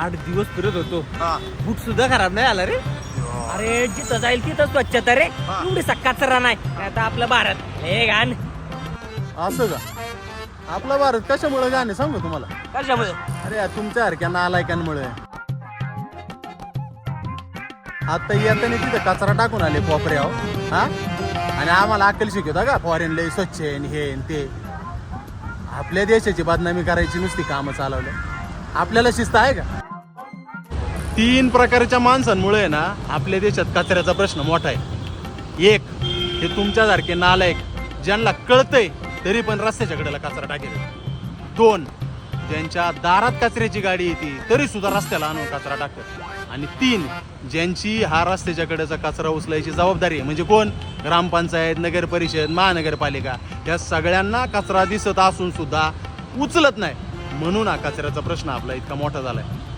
8 दिवस फिरत होतो, हा. बूट सुद्धा खराब नाही आला रे. अरे जिथं जाईल तिथं स्वच्छता रे, एवढी कचरा नाही. आता आपलं भारत हे घाण. असं का? आपला भारत कशामुळे गाणे सांगू तुम्हाला? कशामुळे? अरे तुमच्यासारख्या नालायकांमुळे. आता येताना तिथं कचरा टाकून आले कोपऱ्यावर, हा, आणि आम्हाला अक्कल शिकवता का फॉरेन लय स्वच्छ आहे हे आणि ते. आपल्या देशाची बदनामी करायची नुसती कामं चालवलं. आपल्याला शिस्त आहे का? 3 प्रकारच्या माणसांमुळे ना आपल्या देशात कचऱ्याचा प्रश्न मोठा आहे. एक, हे तुमच्यासारखे नालायक ज्यांना कळतंय तरी पण रस्त्याच्या कडेला कचरा टाकेल. 2, ज्यांच्या दारात कचऱ्याची गाडी येते तरी सुद्धा रस्त्याला आणून कचरा टाकतात. आणि 3, ज्यांची हा रस्त्याच्या कडेचा कचरा उचलायची जबाबदारी आहे, म्हणजे कोण? ग्रामपंचायत, नगर परिषद, महानगरपालिका. या सगळ्यांना कचरा दिसत असून सुद्धा उचलत नाही. म्हणून हा कचऱ्याचा प्रश्न आपला इतका मोठा झालाय.